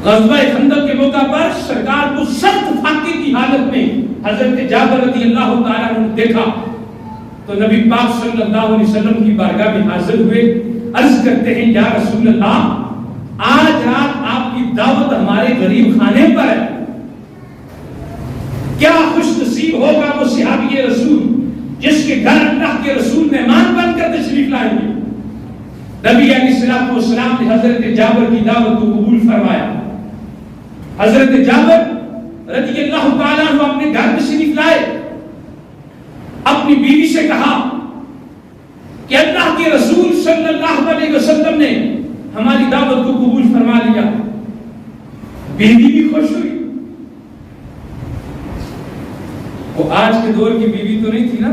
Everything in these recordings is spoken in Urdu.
غزوہ خندق کے موقع پر سرکار کو سخت فاقے کی حالت میں حضرت جابر رضی اللہ تعالیٰ عنہ نے دیکھا تو نبی پاک صلی اللہ علیہ وسلم کی بارگاہ میں حاضر ہوئے، عرض کرتے ہیں یا رسول اللہ آج رات آپ کی دعوت ہمارے غریب خانے پر ہے، کیا خوش نصیب ہوگا وہ صحابی رسول جس کے گھر اللہ کے رسول مہمان بن کر تشریف لائیں گے۔ نبی علیہ السلام نے حضرت جابر کی دعوت کو قبول فرمایا۔ حضرت جابر رضی اللہ تعالیٰ عنہ اپنے گھر تشریف لائے، اپنی بیوی سے کہا کہ اللہ کے رسول صلی اللہ علیہ وسلم نے ہماری دعوت کو قبول فرما لیا۔ بیوی بھی خوش ہوئی۔ وہ آج کے دور کی بیوی تو نہیں تھی نا،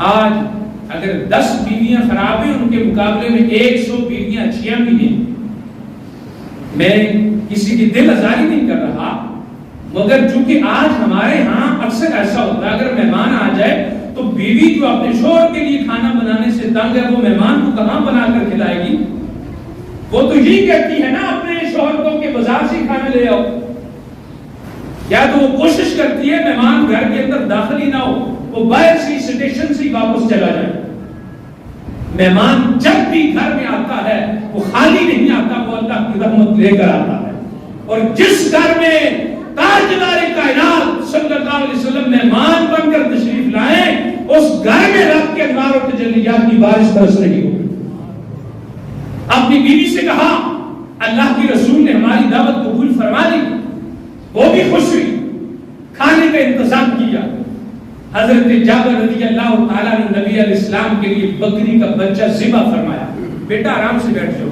آج اگر 10 بیویاں خراب ہیں ان کے مقابلے میں 100 بیویاں اچھیاں بھی ہیں۔ میں کسی کی دل آزاری نہیں کر رہا، مگر چونکہ آج ہمارے ہاں اکثر ایسا ہوتا ہے اگر مہمان آ جائے تو بیوی جو اپنے شوہر کے لیے کھانا بنانے سے تنگ ہے وہ مہمان کو کہاں بنا کر کھلائے گی؟ وہ تو یہی کہتی ہے نا اپنے شوہر کو کہ بازار سے کھانا لے آؤ، یا تو وہ کوشش کرتی ہے مہمان گھر کے اندر داخل ہی نہ ہو، وہ باہر سے اسٹیشن سے واپس چلا جائے۔ مہمان جب بھی گھر میں آتا ہے وہ خالی نہیں آتا، وہ اللہ کی رحمت لے کر آتا ہے۔ اور جس گھر میں تاجدار کائنات صلی اللہ علیہ وسلم مہمان بن کر تشریف لائیں اس گھر میں رب کے انوار و تجلیات کی بارش برس رہی ہوگی۔ اپنی بیوی سے کہا اللہ کی رسول نے ہماری دعوت قبول فرما لی، وہ بھی خوش ہوئی، کھانے کا انتظام کیا۔ حضرت جابر رضی اللہ تعالیٰ نے نبی علیہ السلام کے لیے بکری کا بچہ ذبح فرمایا۔ بیٹا آرام سے بیٹھ جاؤ۔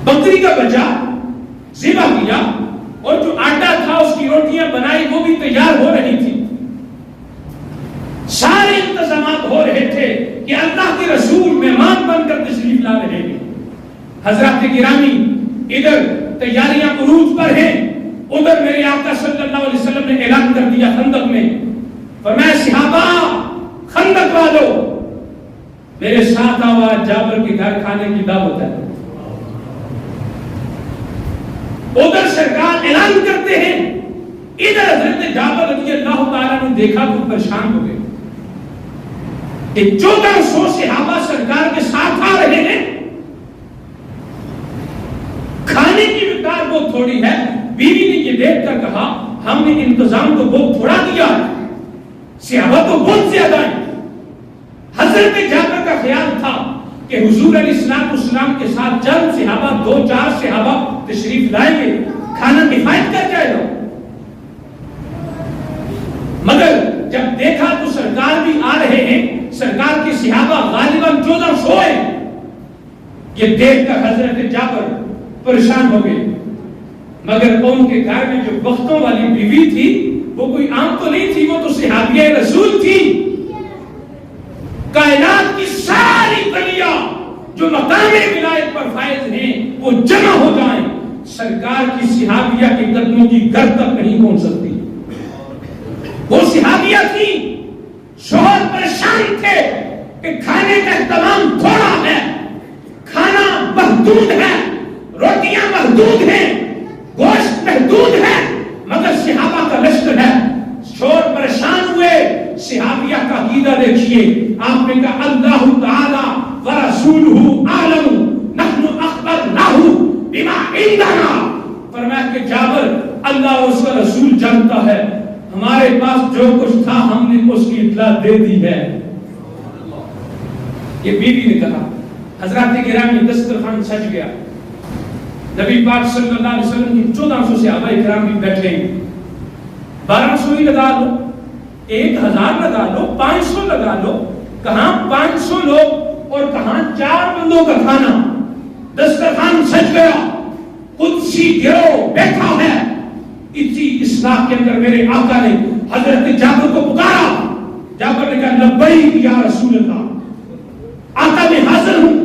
بکری کا بچہ ذبح کیا اور جو آٹا تھا اس کی روٹیاں بنائی وہ بھی تیار ہو رہی تھی۔ سارے انتظامات ہو رہے تھے کہ اللہ کے رسول مہمان بن کر تشریف لا رہے ہیں۔ حضرات گرامی ادھر تیاریاں عروج پر ہیں، ادھر میرے آقا صلی اللہ علیہ وسلم نے اعلان کر دیا خندق میں، فرمایا صحابہ خندق والو میرے ساتھ آؤ، آج جابر کے گھر کھانے کی دعوت ہے۔ ادھر سرکار اعلان کرتے ہیں، ادھر حضرت جابر رضی اللہ تعالیٰ نے دیکھا تو پریشان ہو گئے کہ 1400 صحابہ سرکار کے ساتھ آ رہے ہیں، کھانے کی مقدار بہت تھوڑی ہے۔ بیوی نے یہ دیکھ کر کہا ہم نے انتظام تو بہت تھوڑا دیا ہے، صحابہ تو بہت زیادہ ہیں۔ حضرت جابر کا خیال تھا کہ حضور علیہ السلام کے ساتھ چند صحابہ 2-4 صحابہ تشریف لائیں گے، کھانا کفایت کر جائے گا، مگر جب دیکھا تو سرکار بھی آ رہے ہیں، سرکار کے صحابہ غالباً 1400 ہیں۔ یہ دیکھ کر حضرت جابر پریشان ہو گئے، مگر ان کے گھر میں جو بختوں والی بیوی تھی وہ کوئی عام تو نہیں تھی، وہ تو صحابیہ رسول تھی۔ کائنات کی ساری بلیاں جو مقام ولایت پر فائز ہیں وہ جمع ہو جائیں، سرکار کی صحابیہ کے قدموں کی گر تک نہیں پہنچ سکتی۔ وہ صحابیہ تھی، شوہر پریشان تھے کہ کھانے کا اہتمام تھوڑا ہے، کھانا محدود ہے، روٹیاں محدود ہیں، گوشت محدود ہے، مگر صحابہ کا لشکر ہے۔ شوہر پریشان ہوئے، صحابیہ کا عقیدہ دیکھیے، آپ نے کہا اللہ تعالی ورسولہ عالم نحن اخبرناہ بما عندنا، فرمایا کہ جابر اللہ اور اس کا رسول جانتا ہے، ہمارے پاس جو کچھ تھا ہم نے اس کی اطلاع دے دی ہے۔ یہ بیوی نے کہا۔ حضرات گرامی دسترخوان سج گیا، نبی پاک صلی اللہ علیہ وسلم کی 1400 صحابہ اکرام بھی بیٹھے ہیں۔ 1200 ہی لگا لو، 1000 لگا لو، 500 لگا لو، کہاں 500 لوگ اور کہاں 4 بندوں کا کھانا۔ دسترخوان سج گیا، قدسی گروہ بیٹھا ہے۔ اسی اصلاح کے اندر میرے آقا نے حضرت جابر کو پکارا۔ جابر نے کہا لبیک یا رسول اللہ، آقا میں حاضر ہوں۔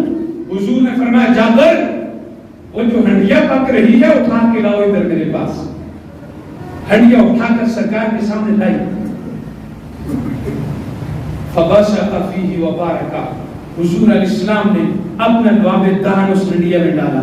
حضور نے فرمایا جابر وہ جو ہنڈیا پک رہی ہے اٹھا کے لاؤ ادھر میرے پاس۔ ہنڈیا اٹھا کر سرکار کے سامنے لائی۔ فبصق فیہ وبارک، حضور علیہ السلام نے اپنا لعاب دہن اس ہنڈیا میں ڈالا،